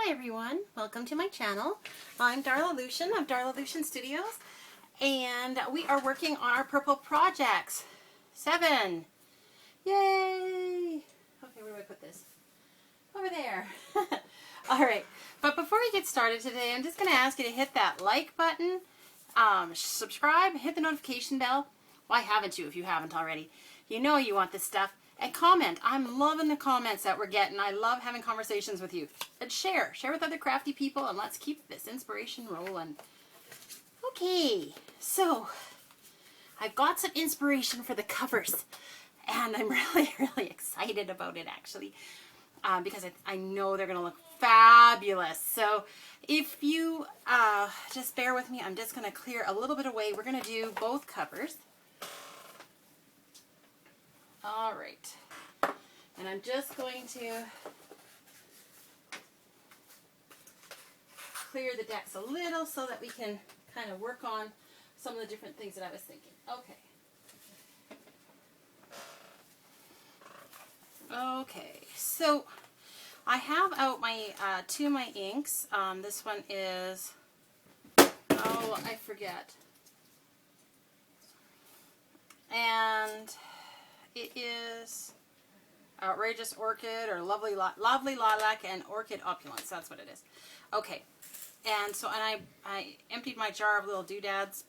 Hi everyone, welcome to my channel. I'm Darla Lucian of Darla Lucian Studios, and we are working on our purple projects. 7! Yay! Okay, where do I put this? Over there. Alright, but before we get started today, I'm just going to ask you to hit that like button, subscribe, hit the notification bell. Why haven't you if you haven't already? You know you want this stuff. And comment. I'm loving the comments that we're getting. I love having conversations with you. And share. Share with other crafty people, and let's keep this inspiration rolling. Okay, so I've got some inspiration for the covers. And I'm really, really excited about it, actually. Because I know they're going to look fabulous. So if you just bear with me, I'm just going to clear a little bit away. We're going to do both covers. All right, and I'm just going to clear the decks a little so that we can kind of work on some of the different things that I was thinking. Okay, so I have out my two of my inks. This one is, oh, I forget, and it is Outrageous Orchid or Lovely Lilac and Orchid Opulence. That's what it is. Okay. And so, and I emptied my jar of little doodads,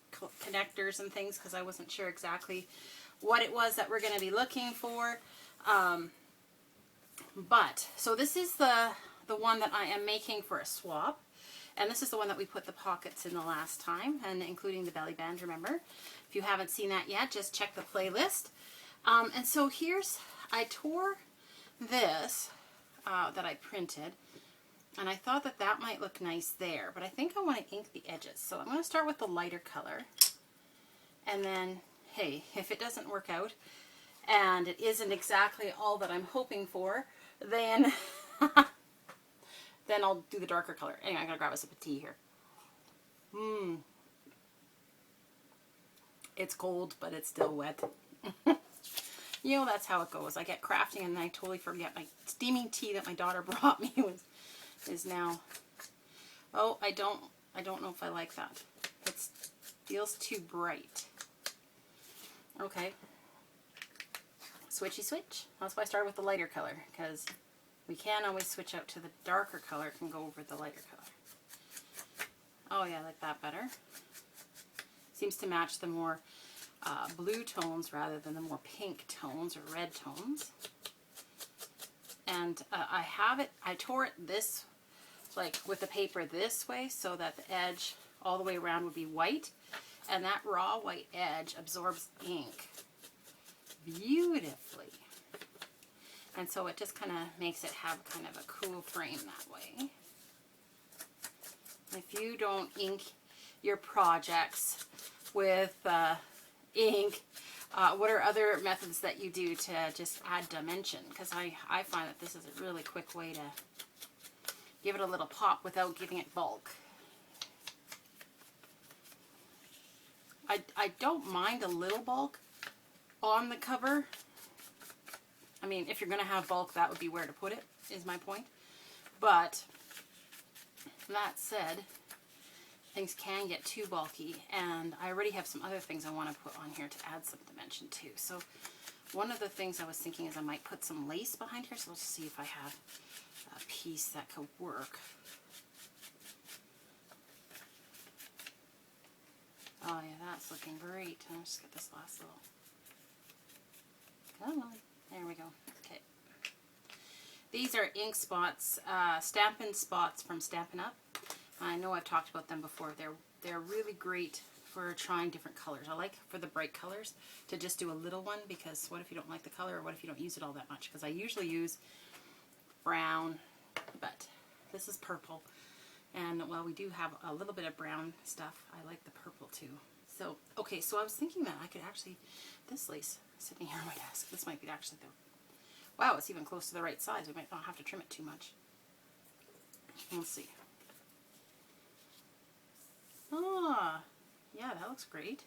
connectors and things, because I wasn't sure exactly what it was that we're going to be looking for. So this is the one that I am making for a swap. And this is the one that we put the pockets in the last time, and including the belly band, remember. If you haven't seen that yet, just check the playlist. And so here's, I tore this that I printed, and I thought that that might look nice there, but I think I want to ink the edges. So I'm going to start with the lighter color, and then, hey, if it doesn't work out, and it isn't exactly all that I'm hoping for, then, then I'll do the darker color. Anyway, I'm going to grab a sip of tea here. It's cold, but it's still wet. You know, that's how it goes. I get crafting and then I totally forget my steaming tea that my daughter brought me is now. Oh, I don't know if I like that. It feels too bright. Okay. Switchy switch. That's why I started with the lighter color, because we can always switch out to the darker color. It can go over the lighter color. Oh yeah, I like that better. Seems to match the more blue tones rather than the more pink tones or red tones. And I tore it this, like with the paper this way, so that the edge all the way around would be white, and that raw white edge absorbs ink beautifully. And so it just kind of makes it have kind of a cool frame that way. If you don't ink your projects with ink, what are other methods that you do to just add dimension? Because I find that this is a really quick way to give it a little pop without giving it bulk. I don't mind a little bulk on the cover. I mean, if you're going to have bulk, that would be where to put it, is my point. But that said, things can get too bulky, and I already have some other things I want to put on here to add some dimension too. So one of the things I was thinking is I might put some lace behind here, so let's see if I have a piece that could work. Oh yeah, that's looking great. I'll just get this last little, come on, there we go. Okay. These are ink spots, Stampin' Spots from Stampin' Up. I know I've talked about them before. They're really great for trying different colors. I like for the bright colors to just do a little one, because what if you don't like the color, or what if you don't use it all that much? Because I usually use brown, but this is purple. And while we do have a little bit of brown stuff, I like the purple too. So, okay, so I was thinking that I could actually, this lace sitting here on my desk, this might be actually the, wow, it's even close to the right size. We might not have to trim it too much. Let's see. Ah, yeah, that looks great.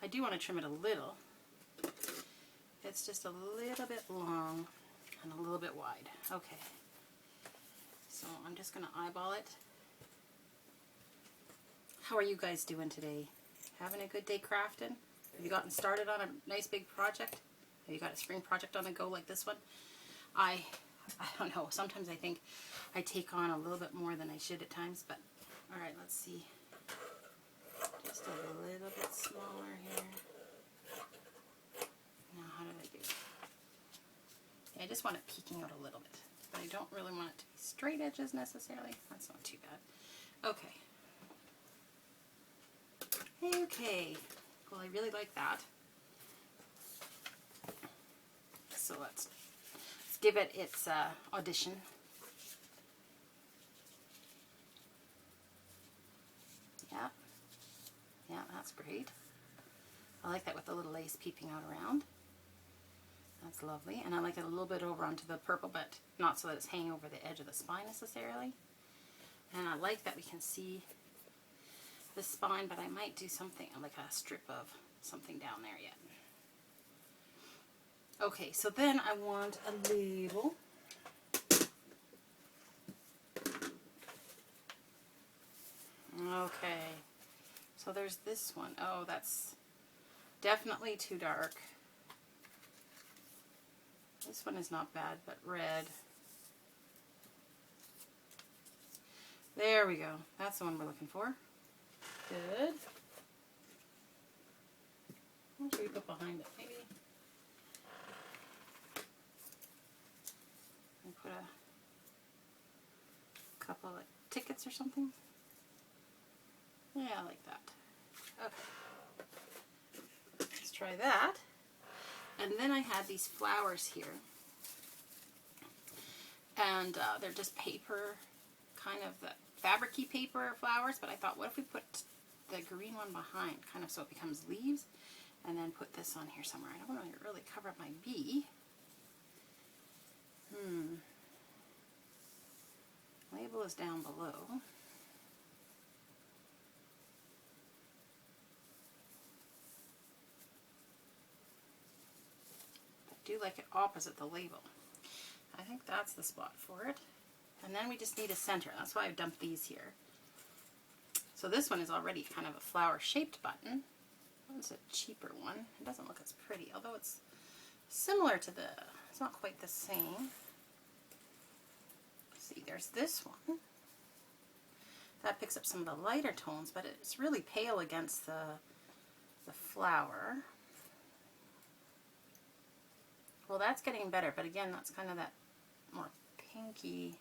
I do want to trim it a little. It's just a little bit long. and a little bit wide. Okay. So I'm just going to eyeball it. How are you guys doing today? Having a good day crafting? Have you gotten started on a nice big project? Have you got a spring project on the go like this one? I don't know. Sometimes I think I take on a little bit more than I should at times, but all right, let's see. Just a little bit smaller here. Now, how did I do? Yeah, I just want it peeking out a little bit, but I don't really want it to be straight edges necessarily. That's not too bad. Okay. Okay. Well, I really like that. So let's give it its audition. Yeah. Yeah, that's great. I like that with the little lace peeping out around. That's lovely. And I like it a little bit over onto the purple, but not so that it's hanging over the edge of the spine necessarily. And I like that we can see the spine, but I might do something like a strip of something down there yet. Okay, so then I want a label. Okay, so there's this one. Oh, that's definitely too dark. This one is not bad, but red. There we go. That's the one we're looking for. Good. What should we put behind it? Maybe we put a couple of tickets or something. Yeah, I like that. Okay. Let's try that. And then I had these flowers here. And they're just paper, kind of the fabric-y paper flowers, but I thought, what if we put the green one behind, kind of so it becomes leaves, and then put this on here somewhere. I don't want to really cover up my bee. Label is down below. I do like it opposite the label. I think that's the spot for it. And then we just need a center. That's why I've dumped these here. So this one is already kind of a flower-shaped button. It's a cheaper one. It doesn't look as pretty, although it's similar to it's not quite the same. See, there's this one. That picks up some of the lighter tones, but it's really pale against the flower. Well, that's getting better, but again, that's kind of that more pinky.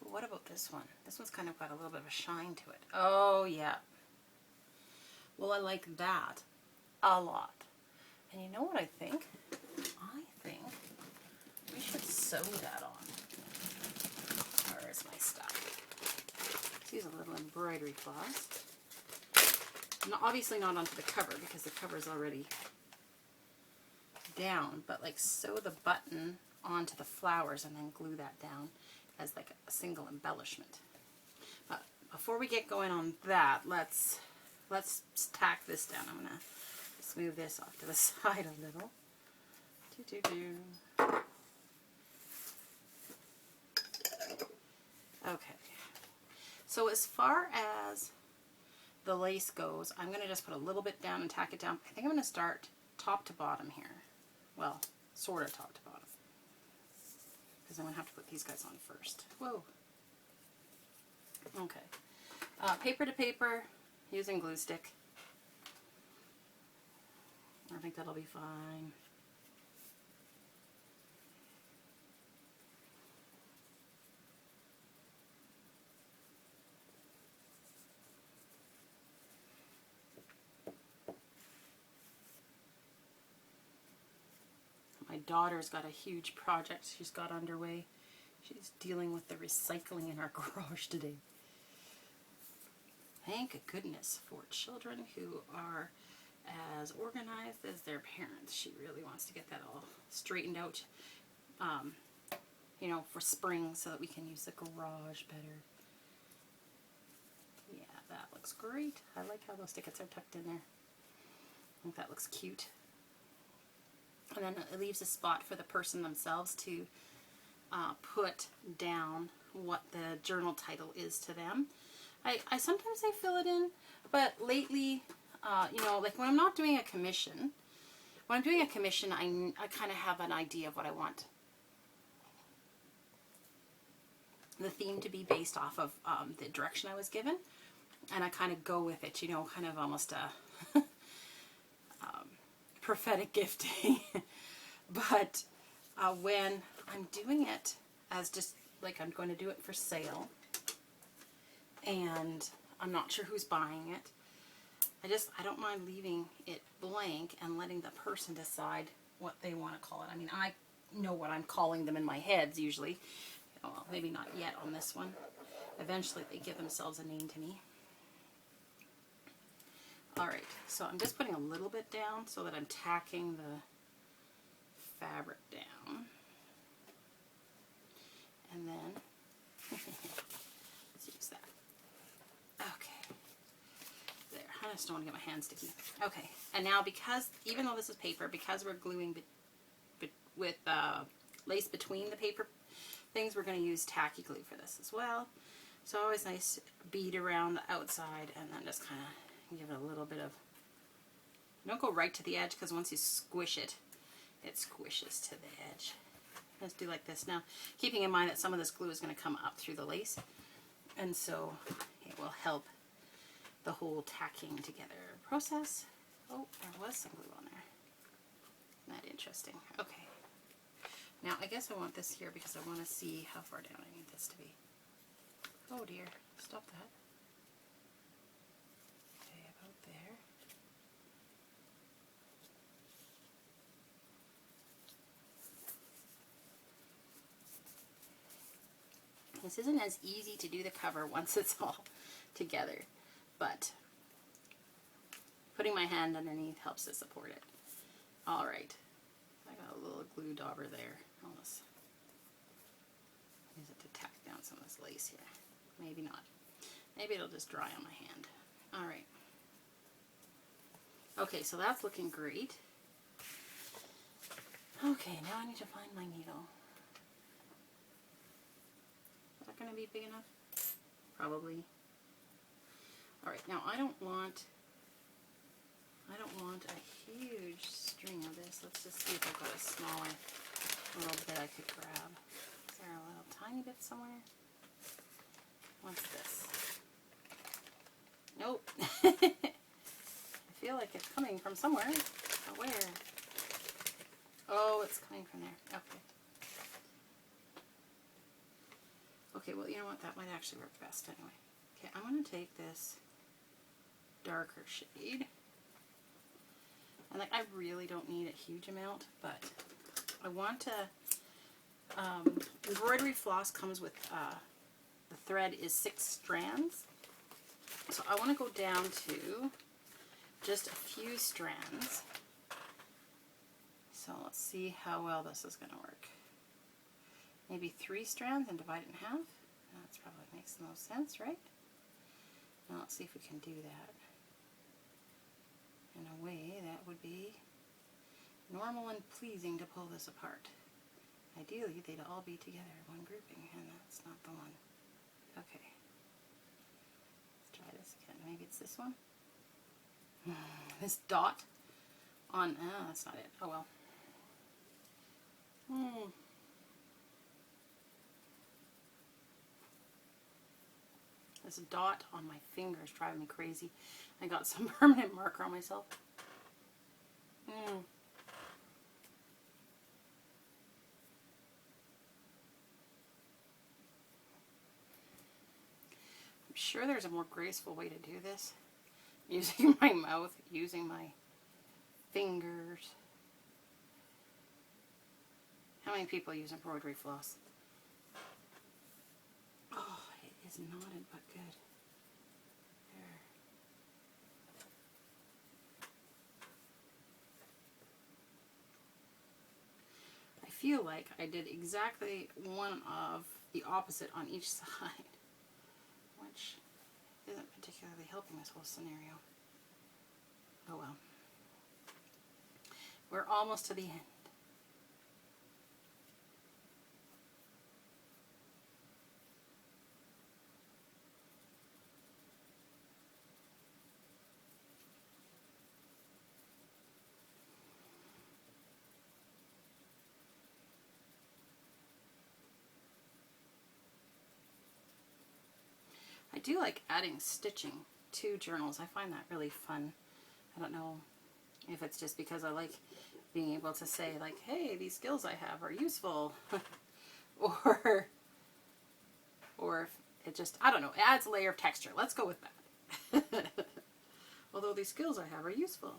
What about this one? This one's kind of got a little bit of a shine to it. Oh, yeah. Well, I like that a lot. And you know what I think? I think we should sew that on. Where is my stuff? Let's use a little embroidery floss. Obviously not onto the cover because the cover is already down, but like sew the button onto the flowers and then glue that down as like a single embellishment. But before we get going on that, let's tack this down. I'm gonna smooth this off to the side a little. Okay. So as far as the lace goes, I'm gonna just put a little bit down and tack it down. I think I'm gonna start top to bottom here. Well, sort of top to bottom. Because I'm going to have to put these guys on first. Whoa. Okay. Paper to paper, using glue stick. I think that'll be fine. My daughter's got a huge project she's got underway. She's dealing with the recycling in our garage today. Thank goodness for children who are as organized as their parents. She really wants to get that all straightened out, you know, for spring so that we can use the garage better. Yeah, that looks great. I like how those tickets are tucked in there. I think that looks cute. And then it leaves a spot for the person themselves to put down what the journal title is to them. I sometimes I fill it in, but lately, you know, like when I'm not doing a commission, when I'm doing a commission, I kind of have an idea of what I want the theme to be based off of the direction I was given, and I kind of go with it, you know, kind of almost a prophetic gifting. But when I'm doing it as just like I'm going to do it for sale and I'm not sure who's buying it, I don't mind leaving it blank and letting the person decide what they want to call it. I mean, I know what I'm calling them in my head usually. Well, maybe not yet on this one. Eventually they give themselves a name to me. Alright, so I'm just putting a little bit down so that I'm tacking the fabric down. And then, let's use that. Okay. There, I just don't want to get my hands sticky. Okay, and now because, even though this is paper, because we're gluing with lace between the paper things, we're going to use tacky glue for this as well. So always nice bead around the outside and then just kind of give it a little bit of, don't go right to the edge because once you squish it, it squishes to the edge. Let's do like this. Now, keeping in mind that some of this glue is going to come up through the lace, and so it will help the whole tacking together process. Oh, there was some glue on there. Isn't that interesting? Okay. Now, I guess I want this here because I want to see how far down I need this to be. Oh dear, stop that. Okay, about there. This isn't as easy to do the cover once it's all together, but putting my hand underneath helps to support it. Alright, I got a little glue dauber there. I'll just use it to tack down some of this lace here. Maybe not. Maybe it'll just dry on my hand. Alright. Okay, so that's looking great. Okay, now I need to find my needle. Is that going to be big enough? Probably. Alright, now I don't want a huge string of this. Let's just see if I've got a smaller little bit I could grab. Is there a little tiny bit somewhere? What's this? Nope. I feel like it's coming from somewhere. But where? Oh, it's coming from there. Okay. Okay, well, you know what? That might actually work best anyway. Okay, I'm going to take this darker shade. And like, I really don't need a huge amount, but I want to, embroidery floss comes with, the thread is 6 strands. So I want to go down to just a few strands. So let's see how well this is going to work. Maybe 3 strands and divide it in half. That probably makes the most sense, right? Now let's see if we can do that in a way that would be normal and pleasing to pull this apart. Ideally, they'd all be together, one grouping, and that's not the one. Okay. Let's try this again. Maybe it's this one? This dot on, that's not it. Oh well. This dot on my finger is driving me crazy. I got some permanent marker on myself. I'm sure there's a more graceful way to do this. Using my mouth, using my fingers. How many people use embroidery floss? Oh, it is knotted but good. There. I feel like I did exactly one of the opposite on each side, which isn't particularly helping this whole scenario. Oh well. We're almost to the end. I do like adding stitching to journals. I find that really fun. I don't know if it's just because I like being able to say like, hey, these skills I have are useful. or if it just, I don't know, it adds a layer of texture. Let's go with that. Although these skills I have are useful.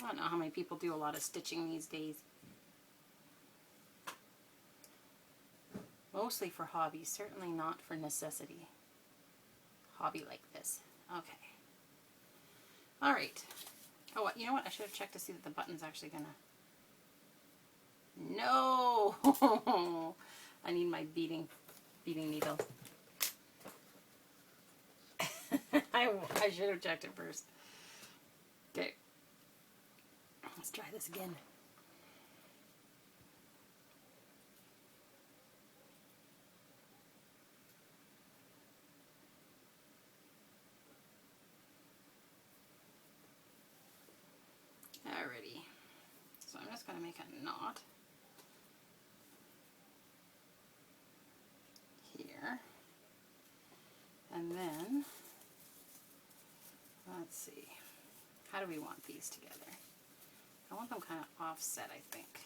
I don't know how many people do a lot of stitching these days. Mostly for hobby, certainly not for necessity. Hobby like this. Okay. All right. Oh, you know what? I should have checked to see that the button's actually gonna... No! I need my beading needle. I should have checked it first. Okay. Let's try this again. Alrighty. So I'm just going to make a knot here. And then, let's see. How do we want these together? I want them kind of offset, I think.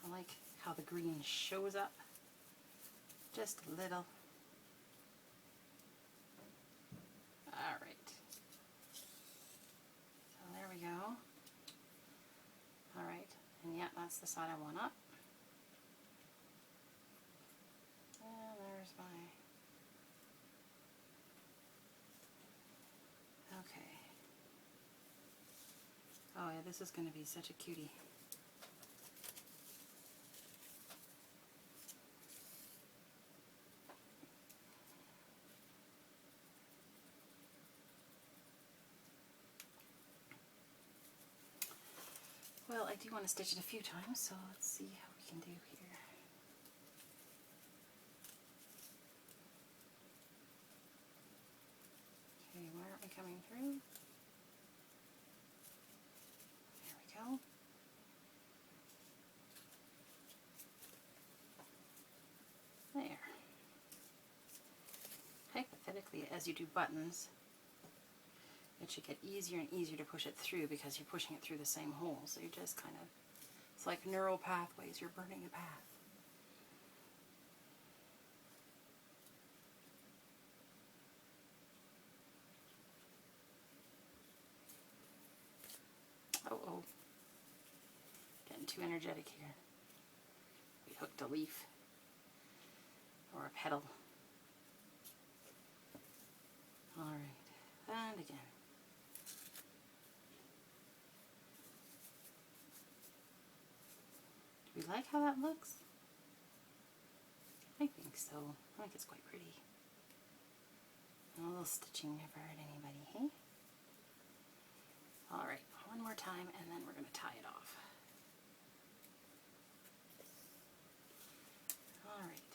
I like how the green shows up just a little. Alright. So there we go. Alright, and yeah, that's the side I want up. And there's my... Okay. Oh yeah, this is going to be such a cutie. Well, I do want to stitch it a few times, so let's see how we can do here. Okay, why aren't we coming through? There we go. There. Hypothetically, as you do buttons, it should get easier and easier to push it through because you're pushing it through the same hole. So you just kind of, it's like neural pathways, you're burning a path. Oh, getting too energetic here. We hooked a leaf or a petal. Alright, and again. Do we like how that looks? I think so. I think it's quite pretty. And a little stitching never hurt anybody, hey? Alright, one more time and then we're going to tie it off. Alright.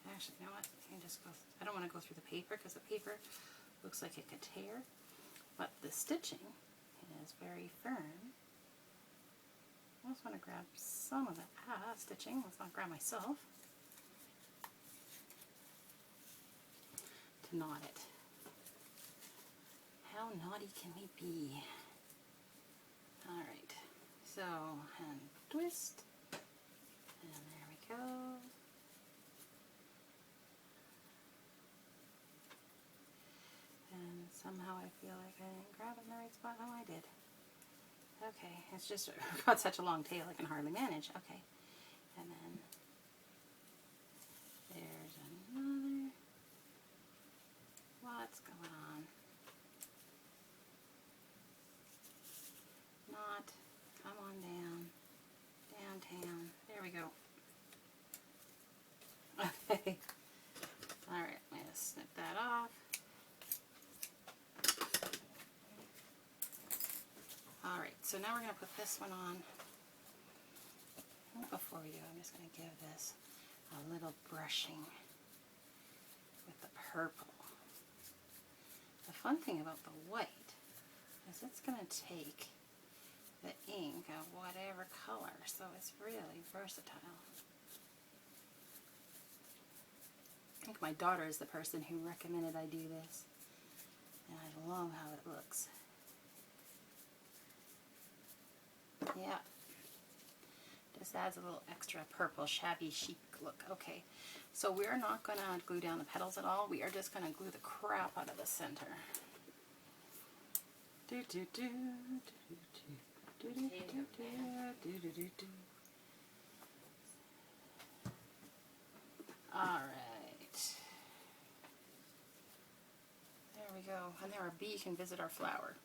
Actually, you know what? You can just go, I don't want to go through the paper because the paper looks like it could tear. But the stitching is very firm. I just want to grab some of the stitching. Let's not grab myself. To knot it. How naughty can we be? Alright, so, and twist. And there we go. And somehow I feel like I didn't grab it in the right spot. Oh, I did. Okay, it's just got such a long tail I can hardly manage. Okay, and then there's another. What's going on? Not. Come on down. Downtown. There we go. Okay. Alright, I'm going to snip that off. Alright, so now we're going to put this one on. Before we do, I'm just going to give this a little brushing with the purple. The fun thing about the white is it's going to take the ink of whatever color, so it's really versatile. I think my daughter is the person who recommended I do this, and I love how it looks. Yeah, just adds a little extra purple shabby chic look. Okay, so we're not going to glue down the petals at all. We are just going to glue the crap out of the center. All right, there we go. And there our bee can visit our flower.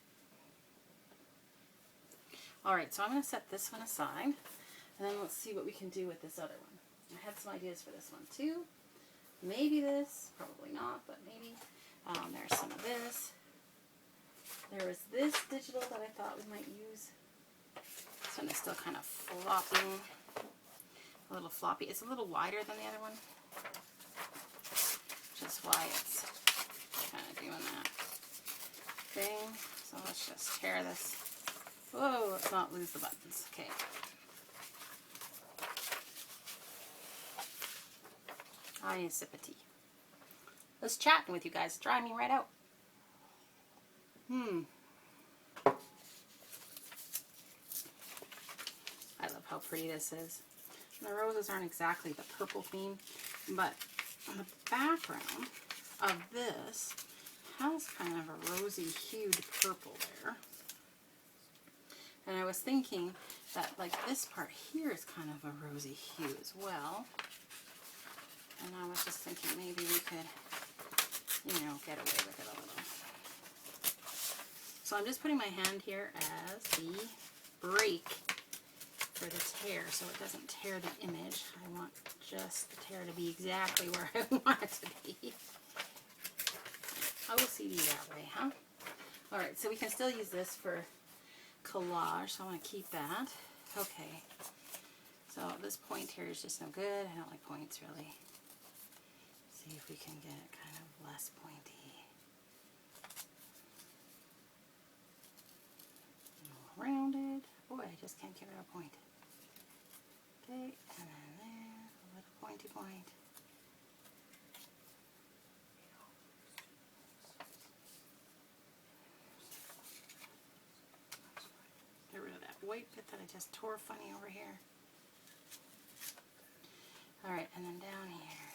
All right, so I'm going to set this one aside, and then let's see what we can do with this other one. I had some ideas for this one too. Maybe this, probably not, but maybe. There's some of this. There was this digital that I thought we might use. This one is still kind of flopping, a little floppy. It's a little wider than the other one, which is why it's kind of doing that thing. So let's just tear this. Whoa, let's not lose the buttons. Okay. I need a sip of tea. I was chatting with you guys. It's drying me right out. I love how pretty this is. The roses aren't exactly the purple theme, but the background of this has kind of a rosy hued purple there. And I was thinking that like this part here is kind of a rosy hue as well. And I was just thinking maybe we could, you know, get away with it a little. So I'm just putting my hand here as the break for the tear so it doesn't tear the image. I want just the tear to be exactly where I want it to be. OCD that way, huh? Alright, so we can still use this for collage, so I want to keep that. Okay, so this point here is just no good. I don't like points really. See if we can get it kind of less pointy. Rounded. Boy, I just can't give it a point. Okay, and then there, a little pointy point. Get rid of that white bit that I just tore funny over here. Alright, and then down here.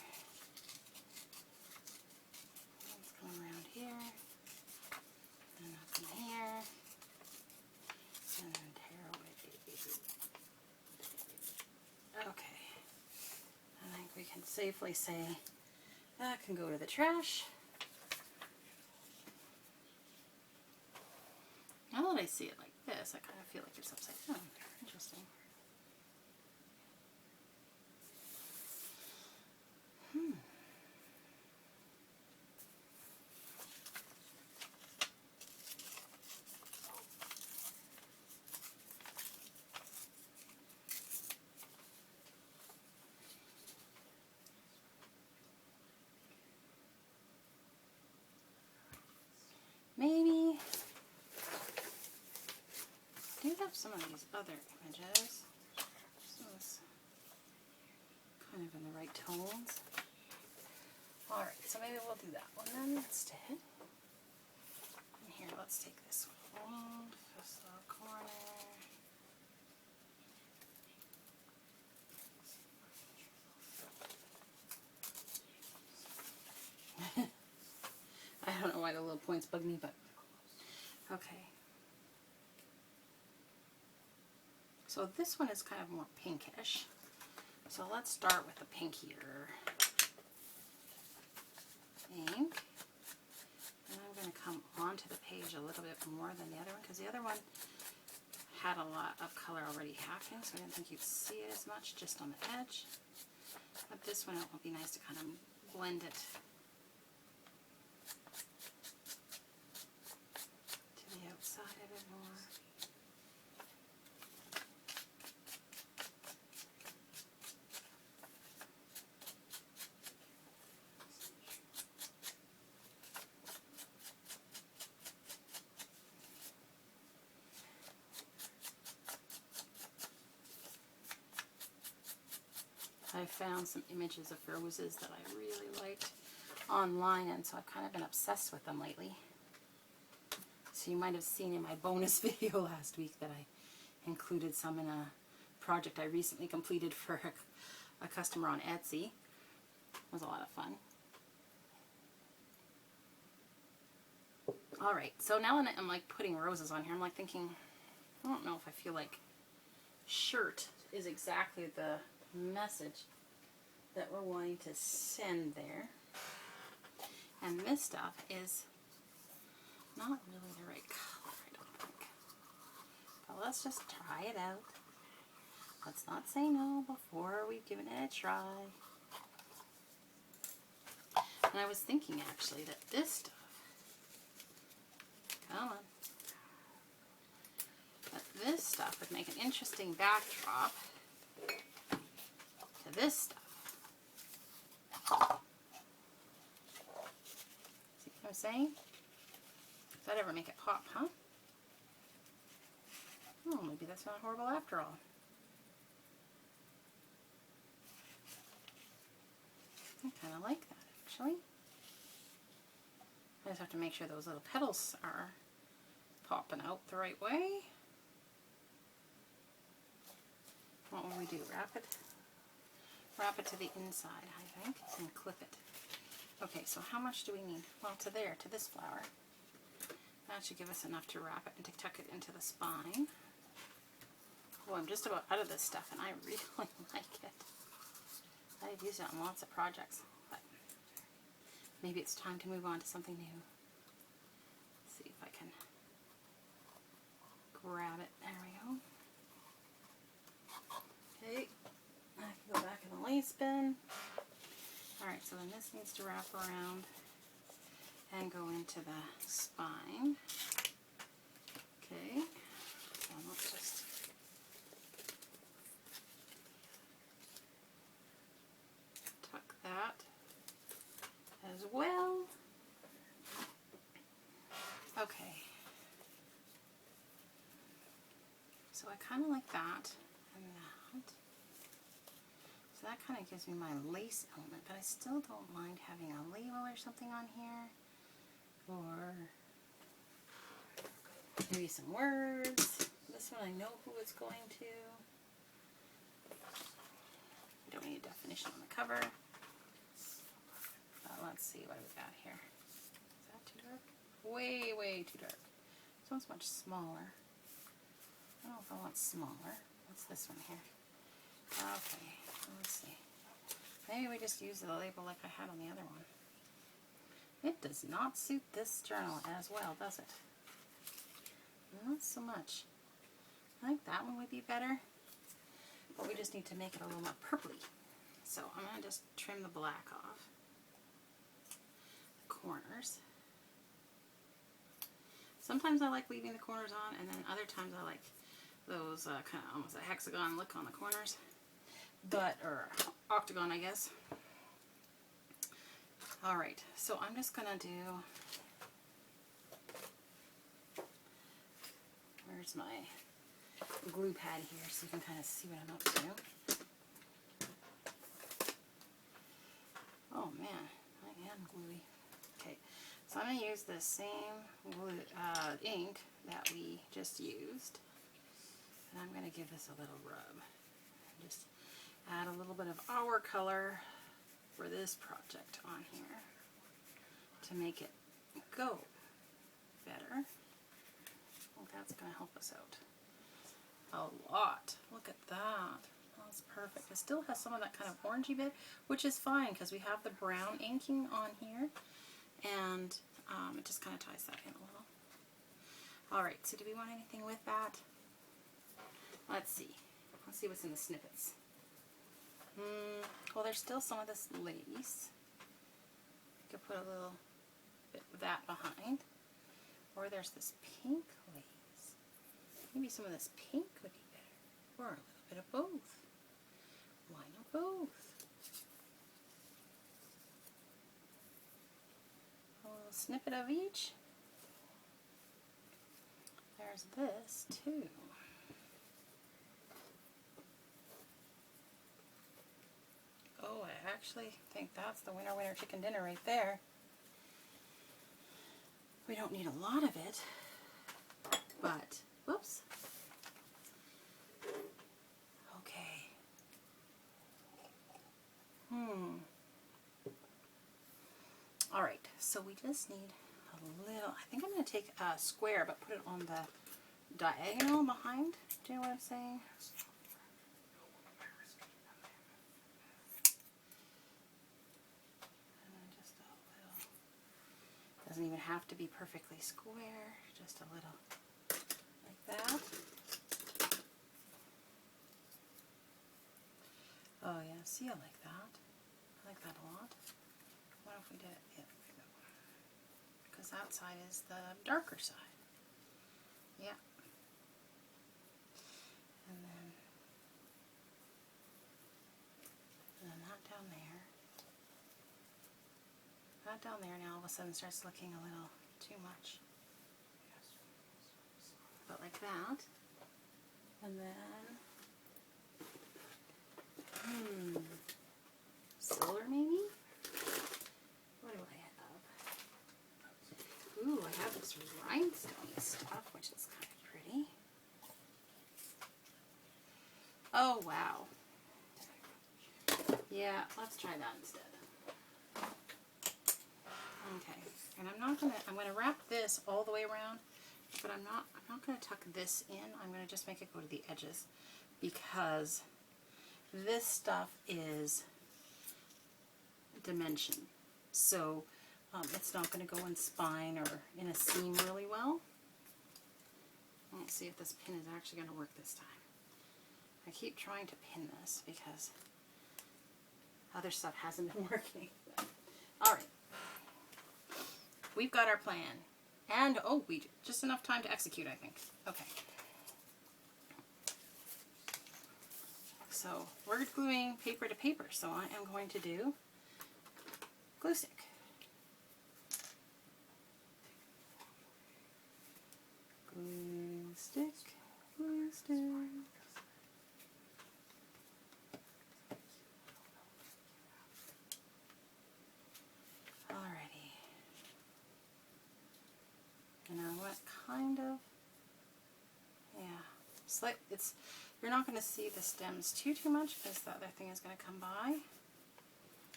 Let's come around here. And up in here. And then tear away. Okay. I think we can safely say that can go to the trash. Now that I see it like this, I kind of feel like it's upside down. Interesting. Maybe I do have some of these other images. So it's kind of in the right tones. Alright, so maybe we'll do that one then instead. And here, let's take this one off this little corner. I don't know why the little points bug me, but okay. So this one is kind of more pinkish. So let's start with the pinkier ink. And I'm going to come onto the page a little bit more than the other one, because the other one had a lot of color already happening, so I didn't think you'd see it as much just on the edge. But this one, it will be nice to kind of blend it to the outside a bit more. found some images of roses that I really liked online, and so I've kind of been obsessed with them lately. So you might have seen in my bonus video last week that I included some in a project I recently completed for a customer on Etsy. It was a lot of fun. Alright, so now when I'm like putting roses on here, I'm like thinking, I don't know if I feel like shirt is exactly the message that we're wanting to send there. And this stuff is not really the right color, I don't think. But let's just try it out. Let's not say no before we've given it a try. And I was thinking actually that this stuff, come on, that this stuff would make an interesting backdrop to this stuff. See what I'm saying? Does that ever make it pop, huh? Oh, maybe that's not horrible after all. I kind of like that, actually. I just have to make sure those little petals are popping out the right way. What will we do? Wrap it to the inside, I think, and clip it. Okay, so how much do we need? Well, to this flower. That should give us enough to wrap it and to tuck it into the spine. Oh, I'm just about out of this stuff, and I really like it. I've used it on lots of projects, but maybe it's time to move on to something new. Let's see if I can grab it. There we go. Okay, I can go back in the lace bin. Alright, so then this needs to wrap around and go into the spine. Okay, so let's just tuck that as well. Okay, so I kind of like that and that. So that kind of gives me my lace element, but I still don't mind having a label or something on here. Or maybe some words. This one I know who it's going to. We don't need a definition on the cover. Let's see what we've got here. Is that too dark? Way, way too dark. This one's much smaller. I don't know if I want smaller. What's this one here? Okay, let's see. Maybe we just use the label like I had on the other one. It does not suit this journal as well, does it? Not so much. I think that one would be better, but we just need to make it a little more purpley. So I'm going to just trim the black off. The corners. Sometimes I like leaving the corners on, and then other times I like those kind of almost a hexagon look on the corners. But, or octagon, I guess. Alright, so I'm just going to do, where's my glue pad here so you can kind of see what I'm up to. Oh man, I am gluey. Okay, so I'm going to use the same glue, ink that we just used. And I'm going to give this a little rub. Just add a little bit of our color for this project on here to make it go better. I think that's going to help us out a lot. Look at that. That's perfect. It still has some of that kind of orangey bit, which is fine because we have the brown inking on here, and it just kind of ties that in a little. Alright, so do we want anything with that? Let's see. Let's see what's in the snippets. Well, there's still some of this lace. You could put a little bit of that behind. Or there's this pink lace. Maybe some of this pink would be better. Or a little bit of both. Why not both? A little snippet of each. There's this too. actually think that's the winner chicken dinner right there. We don't need a lot of it, but, whoops. Okay. All right, so we just need a little, I think I'm going to take a square, but put it on the diagonal behind. Do you know what I'm saying? Just a little. Doesn't even have to be perfectly square, just a little like that. Oh yeah, see, I like that. I like that a lot. What if we did it? Yeah, because that side is the darker side. Yeah. And then that down there. That down there now all of a sudden starts looking a little too much. But like that. And then, silver maybe? What do I have? Ooh, I have this rhinestone stuff, which is kind of pretty. Oh, wow. Yeah, let's try that instead. Okay, and I'm gonna wrap this all the way around, but I'm not gonna tuck this in. I'm gonna just make it go to the edges because this stuff is dimension. So it's not gonna go in spine or in a seam really well. Let's see if this pin is actually gonna work this time. I keep trying to pin this because other stuff hasn't been working. All right. We've got our plan. And, oh, just enough time to execute, I think. Okay. So, we're gluing paper to paper, so I am going to do glue stick. Glue stick, glue stick. And I want kind of, yeah, you're not going to see the stems too much because the other thing is going to come by.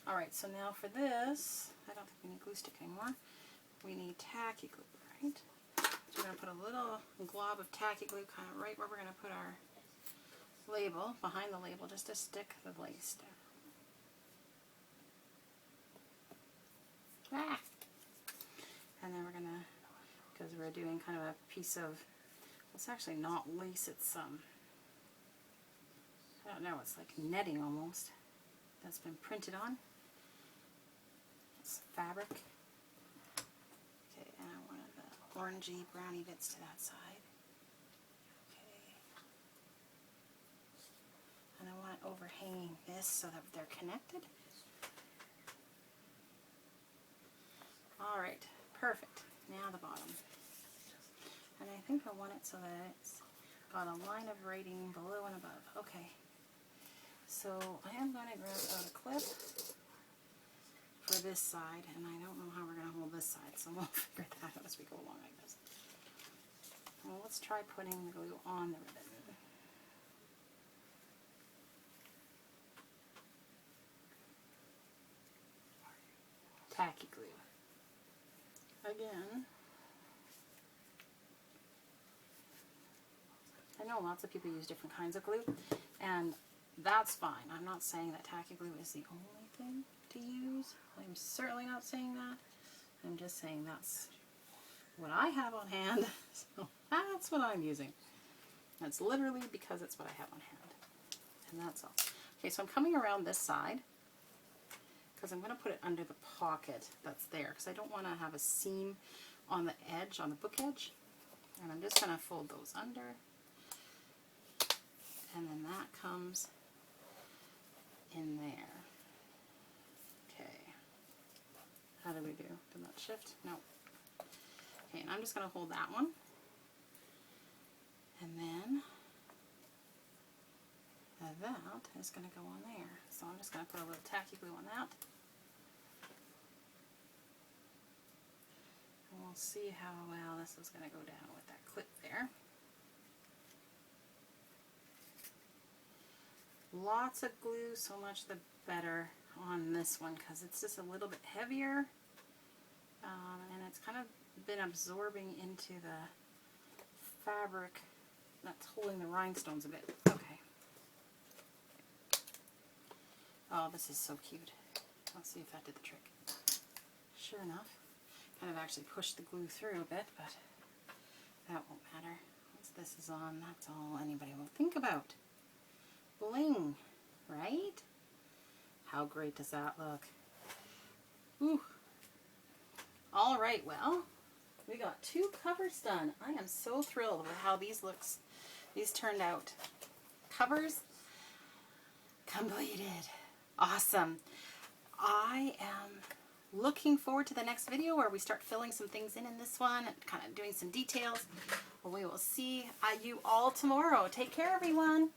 Alright, so now for this, I don't think we need glue stick anymore. We need tacky glue, right? So we're going to put a little glob of tacky glue kind of right where we're going to put our label, behind the label, just to stick the lace down. Ah! And then we're going to, because we're doing kind of a piece of, it's actually not lace, it's I don't know, it's like netting almost that's been printed on. It's fabric. Okay, and I wanted the orangey brownie bits to that side. Okay. And I want it overhanging this so that they're connected. Alright, perfect. Now the bottom. And I think I want it so that it's got a line of writing below and above. Okay. So I am going to grab out a clip for this side, and I don't know how we're going to hold this side, so we'll figure that out as we go along, I guess. Well, let's try putting the glue on the ribbon. Tacky glue. Again. I know lots of people use different kinds of glue, and that's fine. I'm not saying that tacky glue is the only thing to use. I'm certainly not saying that. I'm just saying that's what I have on hand, so that's what I'm using. That's literally because it's what I have on hand, and that's all. Okay, so I'm coming around this side because I'm going to put it under the pocket that's there because I don't want to have a seam on the edge, on the book edge, and I'm just going to fold those under. And then that comes in there. Okay. How do we do? Did that shift? No. Okay, and I'm just going to hold that one. And then that, is going to go on there. So I'm just going to put a little tacky glue on that. And we'll see how well this is going to go down with that clip there. Lots of glue, so much the better on this one because it's just a little bit heavier. And it's kind of been absorbing into the fabric that's holding the rhinestones a bit. Okay. Oh, this is so cute. Let's see if that did the trick. Sure enough. Kind of actually pushed the glue through a bit, but that won't matter. Once this is on, that's all anybody will think about. Bling, right? How great does that look? Ooh. All right, well, we got 2 covers done. I am so thrilled with how these turned out. Covers completed. Awesome. I am looking forward to the next video where we start filling some things in this one, kind of doing some details. We will see you all tomorrow. Take care, everyone.